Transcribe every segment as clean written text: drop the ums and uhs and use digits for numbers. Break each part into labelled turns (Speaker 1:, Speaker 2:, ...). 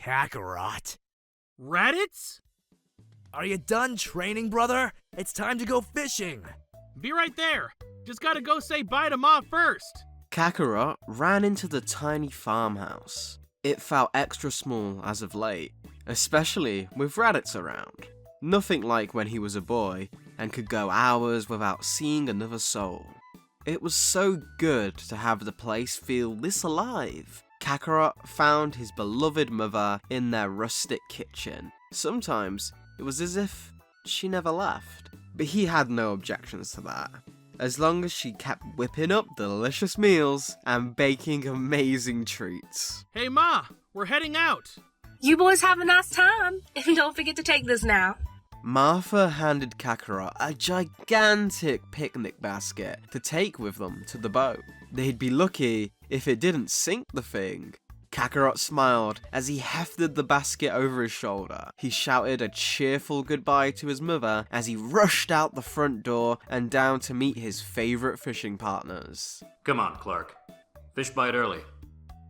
Speaker 1: Kakarot.
Speaker 2: Raditz?
Speaker 1: Are you done training, brother? It's time to go fishing.
Speaker 2: Be right there. Just gotta go say bye to Ma first.
Speaker 3: Kakarot ran into the tiny farmhouse. It felt extra small as of late, especially with Raditz around. Nothing like when he was a boy and could go hours without seeing another soul. It was so good to have the place feel this alive. Kakarot found his beloved mother in their rustic kitchen. Sometimes it was as if she never left, but he had no objections to that, as long as she kept whipping up delicious meals and baking amazing treats.
Speaker 2: Hey Ma, we're heading out.
Speaker 4: You boys have a nice time, and don't forget to take this now.
Speaker 3: Martha handed Kakarot a gigantic picnic basket to take with them to the boat. They'd be lucky if it didn't sink the thing. Kakarot smiled as he hefted the basket over his shoulder. He shouted a cheerful goodbye to his mother as he rushed out the front door and down to meet his favorite fishing partners.
Speaker 5: Come on, Clark. Fish bite early.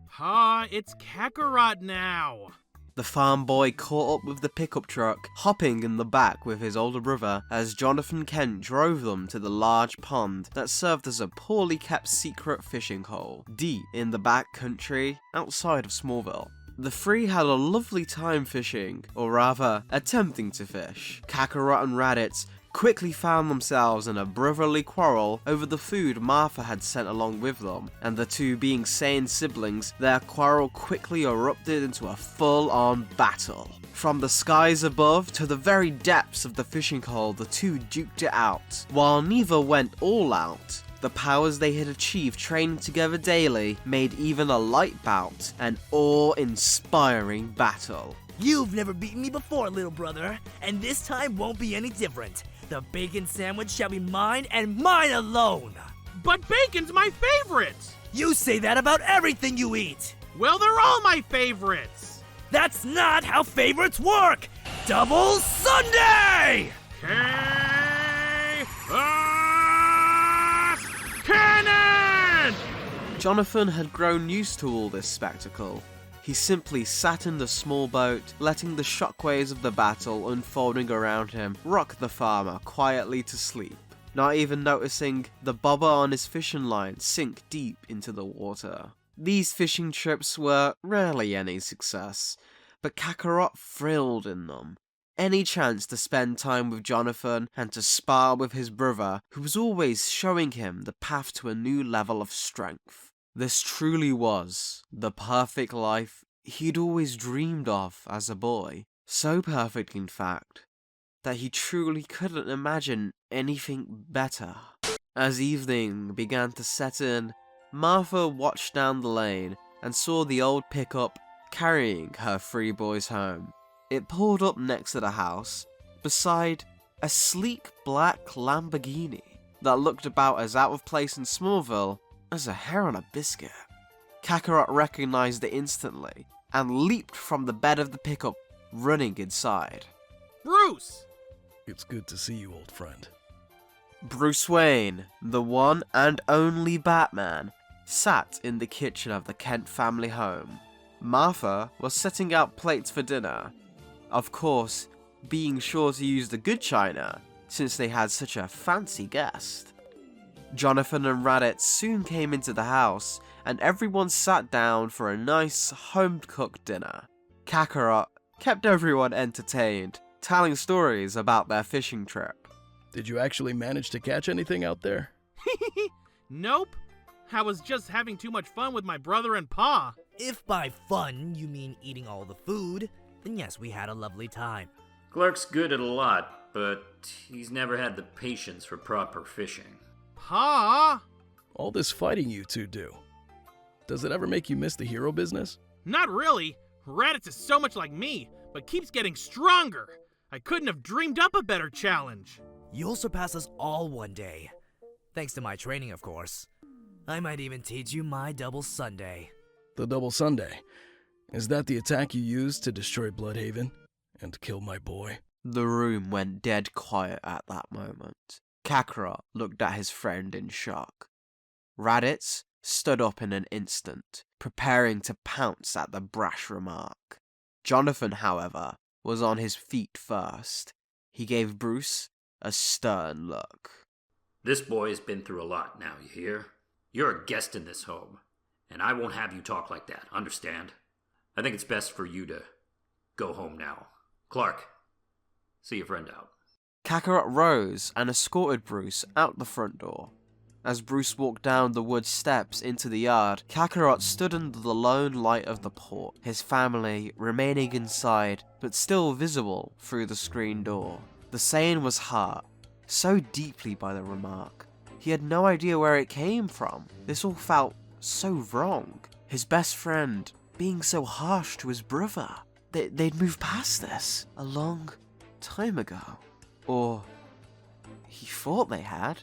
Speaker 2: Ha, it's Kakarot now.
Speaker 3: The farm boy caught up with the pickup truck, hopping in the back with his older brother as Jonathan Kent drove them to the large pond that served as a poorly kept secret fishing hole, deep in the back country outside of Smallville. The three had a lovely time fishing, or rather, attempting to fish. Kakarot and Raditz quickly found themselves in a brotherly quarrel over the food Martha had sent along with them, and the two being Saiyan siblings, their quarrel quickly erupted into a full-on battle. From the skies above to the very depths of the fishing hole, the two duked it out. While neither went all out, the powers they had achieved training together daily made even a light bout an awe-inspiring battle.
Speaker 1: You've never beaten me before, little brother, and this time won't be any different. The bacon sandwich shall be mine and mine alone.
Speaker 2: But bacon's my favorite.
Speaker 1: You say that about everything you eat.
Speaker 2: Well, they're all my favorites.
Speaker 1: That's not how favorites work. Double Sunday!
Speaker 2: Cannon!
Speaker 3: Jonathan had grown used to all this spectacle. He simply sat in the small boat, letting the shockwaves of the battle unfolding around him rock the farmer quietly to sleep, not even noticing the bobber on his fishing line sink deep into the water. These fishing trips were rarely any success, but Kakarot thrilled in them. Any chance to spend time with Jonathan and to spar with his brother, who was always showing him the path to a new level of strength. This truly was the perfect life he'd always dreamed of as a boy. So perfect, in fact, that he truly couldn't imagine anything better. As evening began to set in, Martha watched down the lane and saw the old pickup carrying her three boys home. It pulled up next to the house, beside a sleek black Lamborghini that looked about as out of place in Smallville as a hair on a biscuit. Kakarot recognized it instantly and leaped from the bed of the pickup, running inside.
Speaker 2: Bruce!
Speaker 6: It's good to see you, old friend.
Speaker 3: Bruce Wayne, the one and only Batman, sat in the kitchen of the Kent family home. Martha was setting out plates for dinner, of course, being sure to use the good china since they had such a fancy guest. Jonathan and Raditz soon came into the house, and everyone sat down for a nice home-cooked dinner. Kakarot kept everyone entertained, telling stories about their fishing trip.
Speaker 6: Did you actually manage to catch anything out there?
Speaker 2: Nope. I was just having too much fun with my brother and Pa.
Speaker 1: If by fun you mean eating all the food, then yes, we had a lovely time.
Speaker 5: Clark's good at a lot, but he's never had the patience for proper fishing.
Speaker 2: Pa?
Speaker 6: All this fighting you two do. Does it ever make you miss the hero business?
Speaker 2: Not really. Raditz is so much like me, but keeps getting stronger. I couldn't have dreamed up a better challenge.
Speaker 1: You'll surpass us all one day. Thanks to my training, of course. I might even teach you my double Sunday.
Speaker 6: The double Sunday. Is that the attack you used to destroy Bloodhaven and kill my boy?
Speaker 3: The room went dead quiet at that moment. Kakarot looked at his friend in shock. Raditz stood up in an instant, preparing to pounce at the brash remark. Jonathan, however, was on his feet first. He gave Bruce a stern look.
Speaker 5: This boy has been through a lot now, you hear? You're a guest in this home, and I won't have you talk like that, understand? I think it's best for you to go home now. Clark, see your friend out.
Speaker 3: Kakarot rose and escorted Bruce out the front door. As Bruce walked down the wood steps into the yard, Kakarot stood under the lone light of the port, his family remaining inside, but still visible through the screen door. The Saiyan was hurt, so deeply by the remark. He had no idea where it came from. This all felt so wrong. His best friend being so harsh to his brother. They'd moved past this a long time ago. Or he thought they had.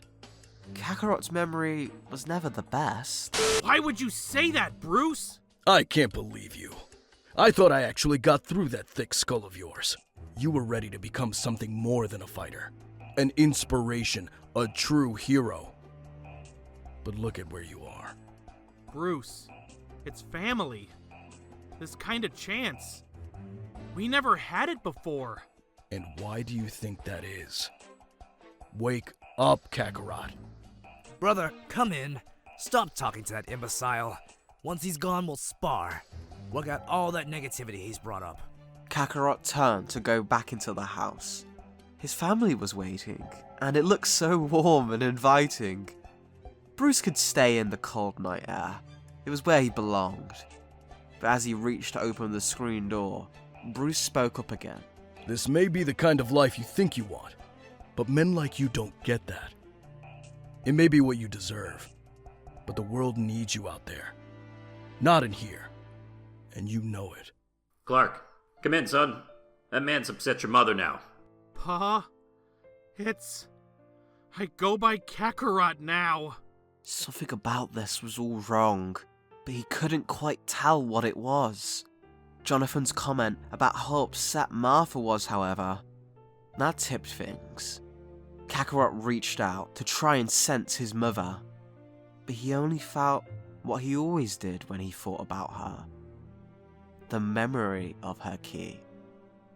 Speaker 3: Kakarot's memory was never the best.
Speaker 2: Why would you say that, Bruce?
Speaker 6: I can't believe you. I thought I actually got through that thick skull of yours. You were ready to become something more than a fighter. An inspiration, a true hero. But look at where you are.
Speaker 2: Bruce, it's family. This kind of chance. We never had it before.
Speaker 6: And why do you think that is? Wake up, Kakarot.
Speaker 1: Brother, come in. Stop talking to that imbecile. Once he's gone, we'll spar. Work out all that negativity he's brought up.
Speaker 3: Kakarot turned to go back into the house. His family was waiting, and it looked so warm and inviting. Bruce could stay in the cold night air. It was where he belonged. But as he reached to open the screen door, Bruce spoke up again.
Speaker 6: This may be the kind of life you think you want, but men like you don't get that. It may be what you deserve, but the world needs you out there. Not in here. And you know it.
Speaker 5: Clark, come in, son. That man's upset your mother now.
Speaker 2: Pa? I go by Kakarot now.
Speaker 3: Something about this was all wrong, but he couldn't quite tell what it was. Jonathan's comment about how upset Martha was, however, that tipped things. Kakarot reached out to try and sense his mother, but he only felt what he always did when he thought about her. The memory of her key,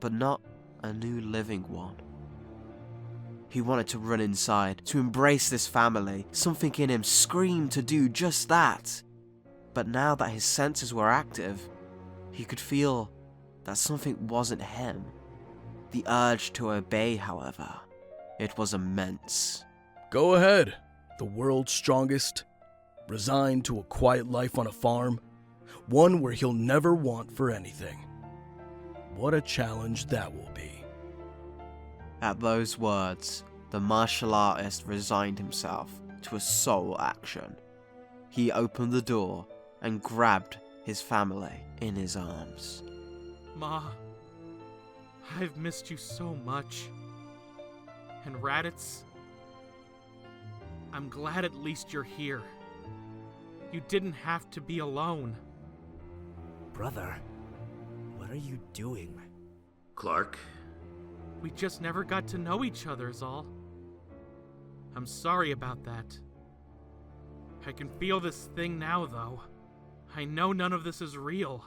Speaker 3: but not a new living one. He wanted to run inside, to embrace this family. Something in him screamed to do just that. But now that his senses were active, he could feel that something wasn't him. The urge to obey, however, it was immense.
Speaker 6: Go ahead. The world's strongest, resigned to a quiet life on a farm, one where he'll never want for anything. What a challenge that will be.
Speaker 3: At those words, the martial artist resigned himself to a sole action. He opened the door and grabbed his family in his arms.
Speaker 2: Ma, I've missed you so much. And Raditz, I'm glad at least you're here. You didn't have to be alone.
Speaker 1: Brother, what are you doing?
Speaker 5: Clark?
Speaker 2: We just never got to know each other is all. I'm sorry about that. I can feel this thing now, though. I know none of this is real,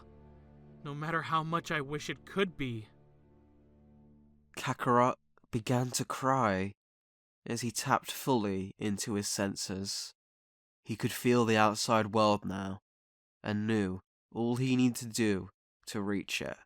Speaker 2: no matter how much I wish it could be.
Speaker 3: Kakarot began to cry as he tapped fully into his senses. He could feel the outside world now, and knew all he needed to do to reach it.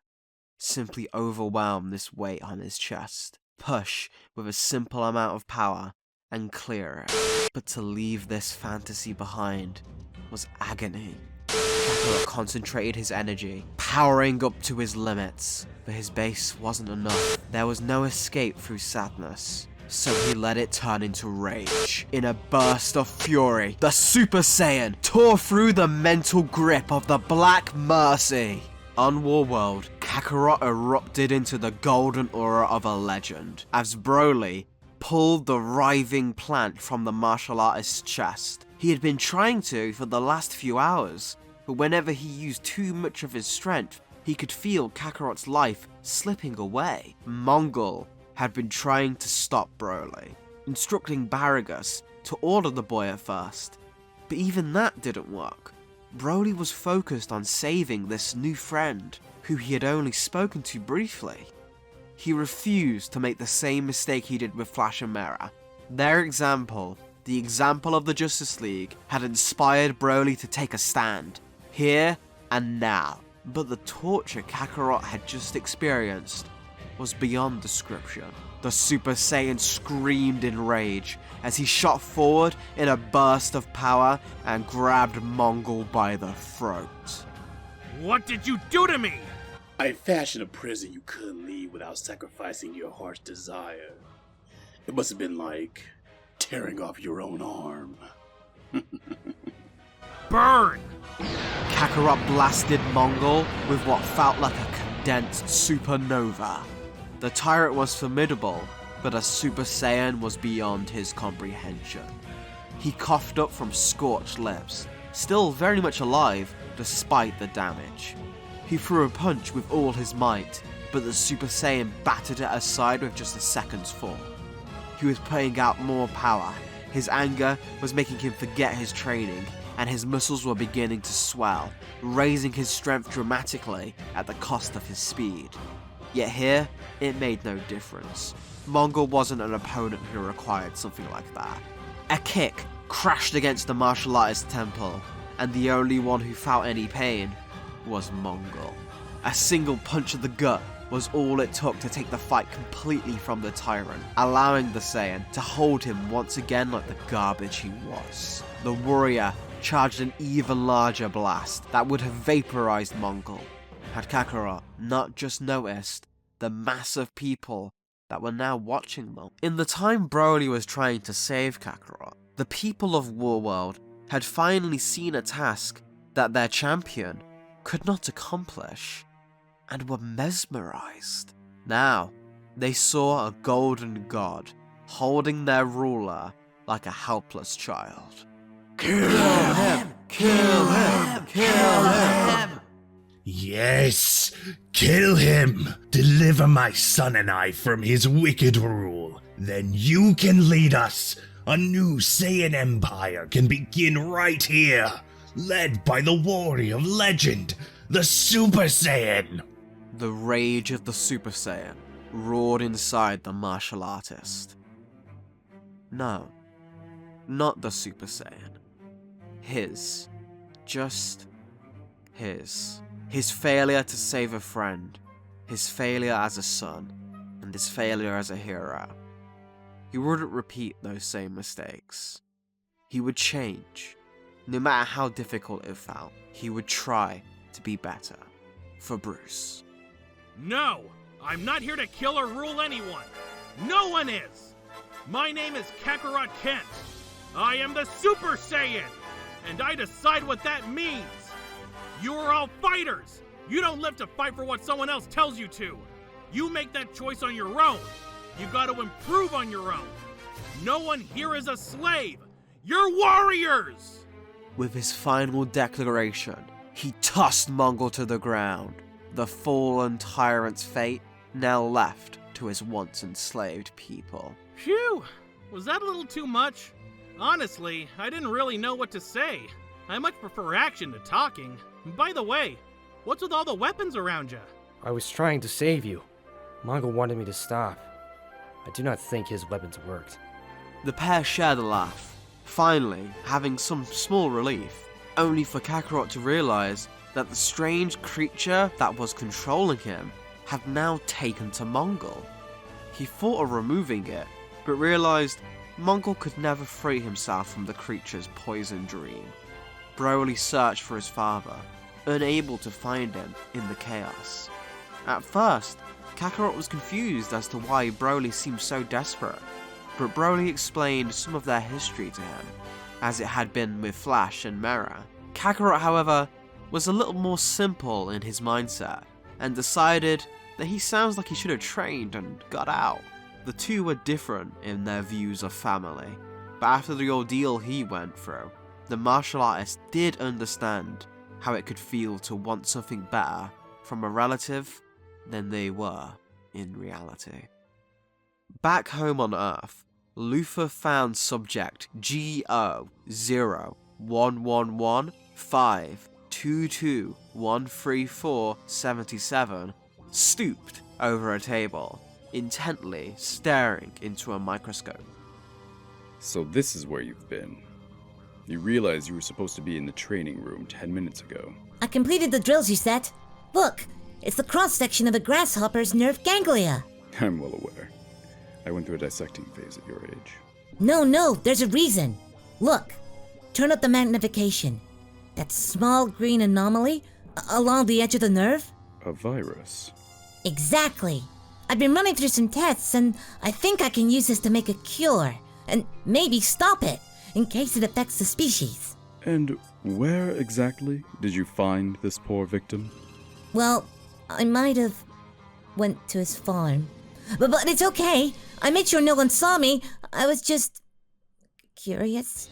Speaker 3: Simply overwhelm this weight on his chest, push with a simple amount of power, and clear it. But to leave this fantasy behind was agony. Kakarot concentrated his energy, powering up to his limits, but his base wasn't enough. There was no escape through sadness, so he let it turn into rage. In a burst of fury, the Super Saiyan tore through the mental grip of the Black Mercy. On Warworld, Kakarot erupted into the golden aura of a legend, as Broly pulled the writhing plant from the martial artist's chest. He had been trying to for the last few hours, but whenever he used too much of his strength, he could feel Kakarot's life slipping away. Mongol had been trying to stop Broly, instructing Paragus to order the boy at first, but even that didn't work. Broly was focused on saving this new friend, who he had only spoken to briefly. He refused to make the same mistake he did with Flash and Moreira. Their example, the example of the Justice League, had inspired Broly to take a stand, here and now. But the torture Kakarot had just experienced was beyond description. The Super Saiyan screamed in rage as he shot forward in a burst of power and grabbed Mongol by the throat.
Speaker 2: What did you do to me?
Speaker 7: I fashioned a prison you couldn't leave without sacrificing your heart's desire. It must have been like tearing off your own arm.
Speaker 2: Burn!
Speaker 3: Kakarot blasted Mongol with what felt like a condensed supernova. The tyrant was formidable, but a Super Saiyan was beyond his comprehension. He coughed up from scorched lips, still very much alive despite the damage. He threw a punch with all his might, but the Super Saiyan battered it aside with just a second's fall. He was putting out more power. His anger was making him forget his training, and his muscles were beginning to swell, raising his strength dramatically at the cost of his speed. Yet here, it made no difference. Mongol wasn't an opponent who required something like that. A kick crashed against the martial artist's temple, and the only one who felt any pain was Mongol. A single punch of the gut was all it took to take the fight completely from the tyrant, allowing the Saiyan to hold him once again like the garbage he was. The warrior charged an even larger blast that would have vaporized Mongol, had Kakarot not just noticed the mass of people that were now watching them. In the time Broly was trying to save Kakarot, the people of Warworld had finally seen a task that their champion could not accomplish, and were mesmerized. Now, they saw a golden god holding their ruler like a helpless child. Kill him! Kill him! Kill him!
Speaker 8: Yes, kill him! Deliver my son and I from his wicked rule. Then you can lead us. A new Saiyan Empire can begin right here, led by the warrior of legend, the Super Saiyan.
Speaker 3: The rage of the Super Saiyan roared inside the martial artist. No, not the Super Saiyan. His. Just his. His failure to save a friend, his failure as a son, and his failure as a hero. He wouldn't repeat those same mistakes. He would change. No matter how difficult it felt, he would try to be better. For Bruce.
Speaker 2: No! I'm not here to kill or rule anyone! No one is! My name is Kakarot Kent. I am the Super Saiyan! And I decide what that means! You are all fighters! You don't live to fight for what someone else tells you to! You make that choice on your own! You gotta improve on your own! No one here is a slave! You're warriors!
Speaker 3: With his final declaration, he tossed Mongol to the ground. The fallen tyrant's fate now left to his once enslaved people.
Speaker 2: Phew! Was that a little too much? Honestly, I didn't really know what to say. I much prefer action to talking. By the way, what's with all the weapons around you?
Speaker 9: I was trying to save you. Mongol wanted me to stop. I do not think his weapons worked.
Speaker 3: The pair shared a laugh, finally having some small relief, only for Kakarot to realize that the strange creature that was controlling him had now taken to Mongol. He thought of removing it, but realized Mongol could never free himself from the creature's poison dream. Broly searched for his father, unable to find him in the chaos. At first, Kakarot was confused as to why Broly seemed so desperate, but Broly explained some of their history to him, as it had been with Flash and Moreira. Kakarot, however, was a little more simple in his mindset, and decided that he sounds like he should have trained and got out. The two were different in their views of family, but after the ordeal he went through, the martial artist did understand how it could feel to want something better from a relative than they were in reality. Back home on Earth, Luthor found subject GO011152 22-134-77 stooped over a table, intently staring into a microscope.
Speaker 10: So this is where you've been. You realize you were supposed to be in the training room 10 minutes ago.
Speaker 11: I completed the drills you set. Look, it's the cross-section of a grasshopper's nerve ganglia.
Speaker 10: I'm well aware. I went through a dissecting phase at your age.
Speaker 11: No, there's a reason. Look, turn up the magnification. That small green anomaly along the edge of the nerve?
Speaker 10: A virus?
Speaker 11: Exactly. I've been running through some tests, and I think I can use this to make a cure, and maybe stop it, in case it affects the species.
Speaker 10: And where exactly did you find this poor victim?
Speaker 11: Well, I might have went to his farm. But it's okay. I made sure no one saw me. I was just curious.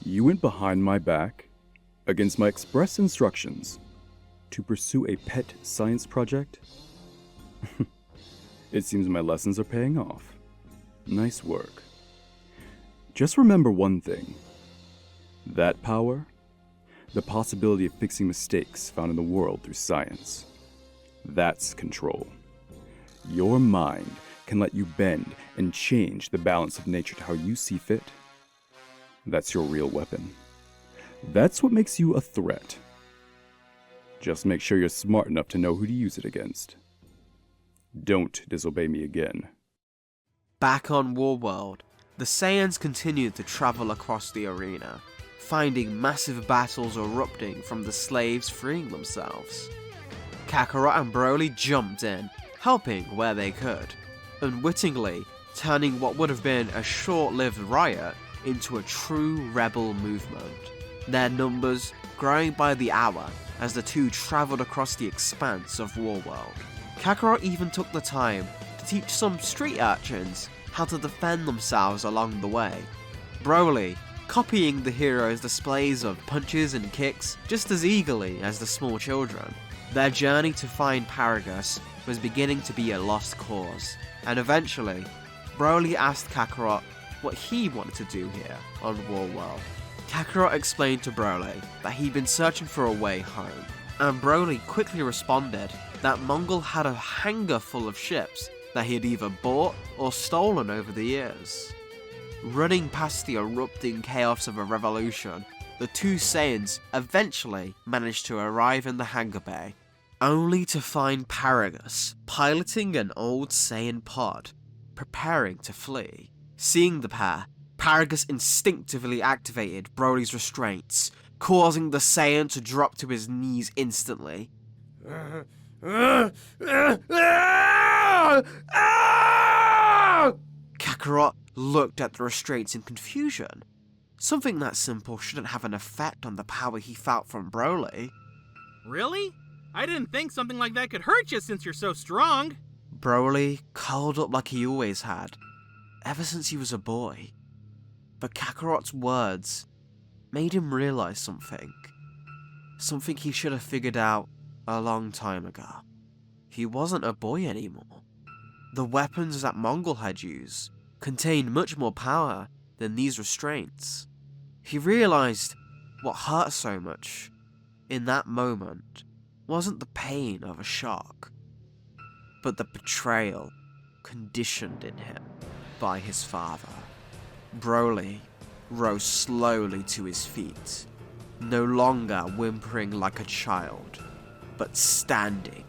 Speaker 10: You went behind my back, against my express instructions, to pursue a pet science project? It seems my lessons are paying off. Nice work. Just remember one thing. That power, the possibility of fixing mistakes found in the world through science, that's control. Your mind can let you bend and change the balance of nature to how you see fit. That's your real weapon. That's what makes you a threat. Just make sure you're smart enough to know who to use it against. Don't disobey me again.
Speaker 3: Back on Warworld, the Saiyans continued to travel across the arena, finding massive battles erupting from the slaves freeing themselves. Kakarot and Broly jumped in, helping where they could, unwittingly turning what would have been a short-lived riot into a true rebel movement, their numbers growing by the hour as the two travelled across the expanse of Warworld. Kakarot even took the time to teach some street urchins how to defend themselves along the way. Broly copying the hero's displays of punches and kicks just as eagerly as the small children. Their journey to find Paragus was beginning to be a lost cause, and eventually, Broly asked Kakarot what he wanted to do here on Warworld. Kakarot explained to Broly that he'd been searching for a way home, and Broly quickly responded that Mongol had a hangar full of ships that he had either bought or stolen over the years. Running past the erupting chaos of a revolution, the two Saiyans eventually managed to arrive in the hangar bay, only to find Paragus piloting an old Saiyan pod, preparing to flee. Seeing the pair, Paragus instinctively activated Broly's restraints, causing the Saiyan to drop to his knees instantly. Kakarot looked at the restraints in confusion. Something that simple shouldn't have an effect on the power he felt from Broly.
Speaker 2: Really? I didn't think something like that could hurt you since you're so strong.
Speaker 3: Broly curled up like he always had, ever since he was a boy. But Kakarot's words made him realize something. Something he should have figured out a long time ago. He wasn't a boy anymore. The weapons that Mongol had used contained much more power than these restraints. He realized what hurt so much in that moment wasn't the pain of a shock, but the betrayal conditioned in him by his father. Broly rose slowly to his feet, no longer whimpering like a child, but standing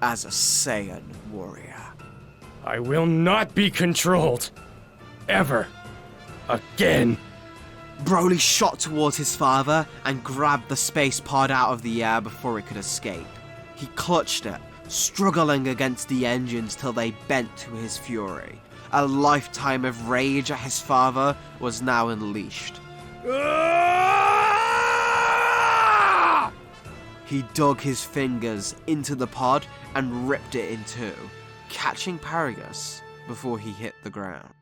Speaker 3: as a Saiyan warrior.
Speaker 9: I will not be controlled. Ever. Again.
Speaker 3: Broly shot towards his father and grabbed the space pod out of the air before it could escape. He clutched it, struggling against the engines till they bent to his fury. A lifetime of rage at his father was now unleashed. He dug his fingers into the pod and ripped it in two, catching Paragus before he hit the ground.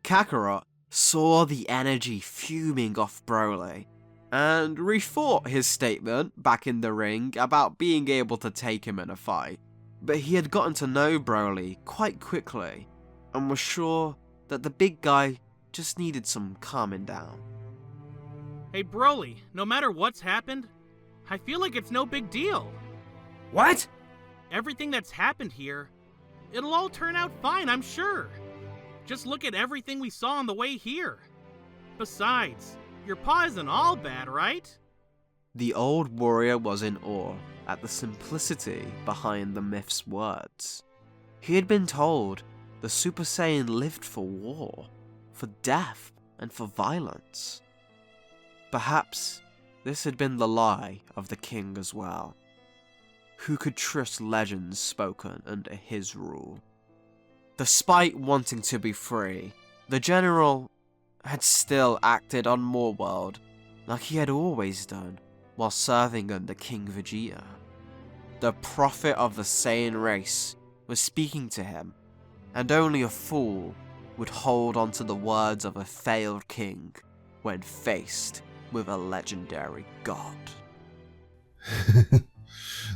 Speaker 3: Kakarot saw the energy fuming off Broly, and rethought his statement back in the ring about being able to take him in a fight. But he had gotten to know Broly quite quickly, and was sure that the big guy just needed some calming down.
Speaker 2: Hey Broly, no matter what's happened, I feel like it's no big deal.
Speaker 9: What?
Speaker 2: Everything that's happened here, it'll all turn out fine, I'm sure. Just look at everything we saw on the way here. Besides, your paw isn't all bad, right?
Speaker 3: The old warrior was in awe at the simplicity behind the myth's words. He had been told the Super Saiyan lived for war, for death, and for violence. Perhaps this had been the lie of the king as well. Who could trust legends spoken under his rule? Despite wanting to be free, the general had still acted on Moreworld like he had always done while serving under King Vegeta. The prophet of the Saiyan race was speaking to him, and only a fool would hold on to the words of a failed king when faced with a legendary god.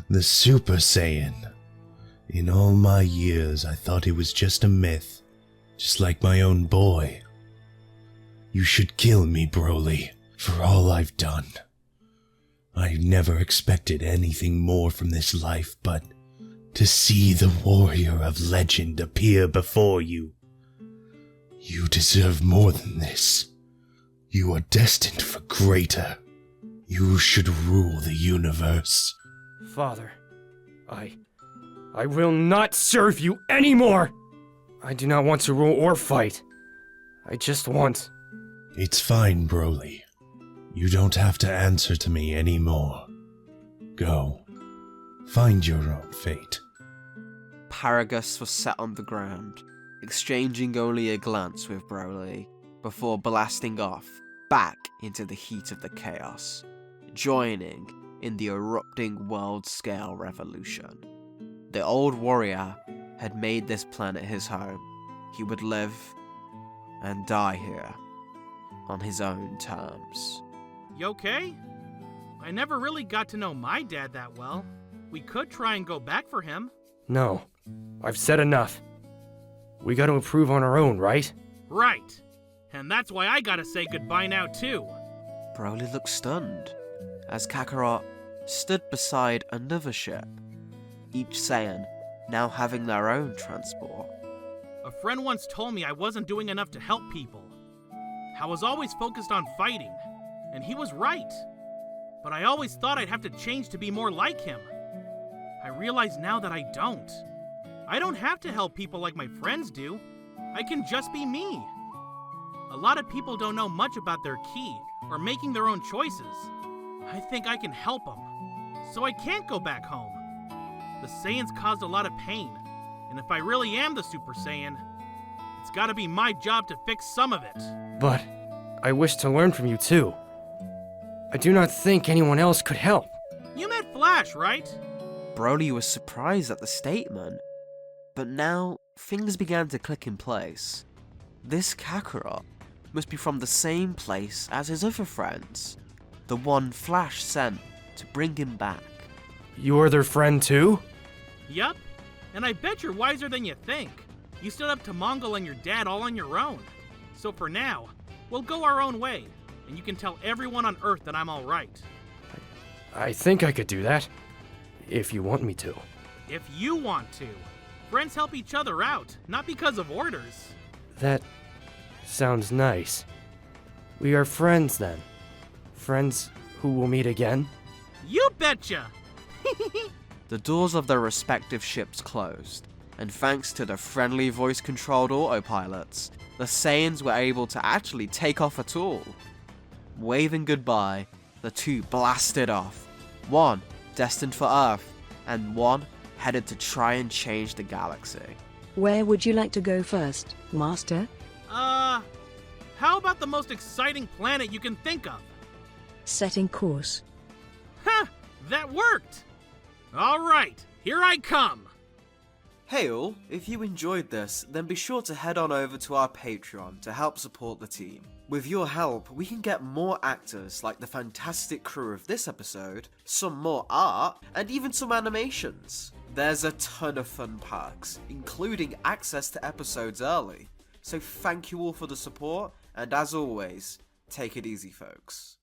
Speaker 8: The Super Saiyan. In all my years, I thought it was just a myth, just like my own boy. You should kill me, Broly, for all I've done. I never expected anything more from this life but to see the warrior of legend appear before you. You deserve more than this. You are destined for greater. You should rule the universe.
Speaker 9: Father, I will not serve you anymore! I do not want to rule or fight. I just want...
Speaker 8: It's fine, Broly. You don't have to answer to me anymore. Go. Find your own fate.
Speaker 3: Paragus was set on the ground, exchanging only a glance with Broly, before blasting off back into the heat of the chaos, joining in the erupting world-scale revolution. The old warrior had made this planet his home. He would live and die here, on his own terms.
Speaker 2: You okay? I never really got to know my dad that well. We could try and go back for him.
Speaker 9: No, I've said enough. We gotta improve on our own, right?
Speaker 2: Right. And that's why I gotta say goodbye now, too.
Speaker 3: Broly looked stunned, as Kakarot stood beside another ship, each Saiyan now having their own transport.
Speaker 2: A friend once told me I wasn't doing enough to help people. I was always focused on fighting, and he was right. But I always thought I'd have to change to be more like him. I realize now that I don't. I don't have to help people like my friends do. I can just be me. A lot of people don't know much about their ki or making their own choices. I think I can help them. So I can't go back home. The Saiyans caused a lot of pain, and if I really am the Super Saiyan, it's gotta be my job to fix some of it.
Speaker 9: But I wish to learn from you too. I do not think anyone else could help.
Speaker 2: You met Flash, right?
Speaker 3: Broly was surprised at the statement, but now things began to click in place. This Kakarot must be from the same place as his other friends, the one Flash sent to bring him back.
Speaker 9: You are their friend too?
Speaker 2: Yup, and I bet you're wiser than you think. You stood up to Mongol and your dad all on your own. So for now, we'll go our own way, and you can tell everyone on Earth that I'm alright.
Speaker 9: I think I could do that. If you want me to.
Speaker 2: If you want to. Friends help each other out, not because of orders.
Speaker 9: That sounds nice. We are friends then. Friends who will meet again?
Speaker 2: You betcha!
Speaker 3: The doors of their respective ships closed, and thanks to the friendly voice-controlled autopilots, the Saiyans were able to actually take off at all. Waving goodbye, the two blasted off, one destined for Earth, and one headed to try and change the galaxy.
Speaker 12: Where would you like to go first, Master?
Speaker 2: How about the most exciting planet you can think of?
Speaker 12: Setting course.
Speaker 2: Ha! That worked! Alright, here I come!
Speaker 3: Hey all, if you enjoyed this, then be sure to head on over to our Patreon to help support the team. With your help, we can get more actors like the fantastic crew of this episode, some more art, and even some animations. There's a ton of fun perks, including access to episodes early. So thank you all for the support, and as always, take it easy folks.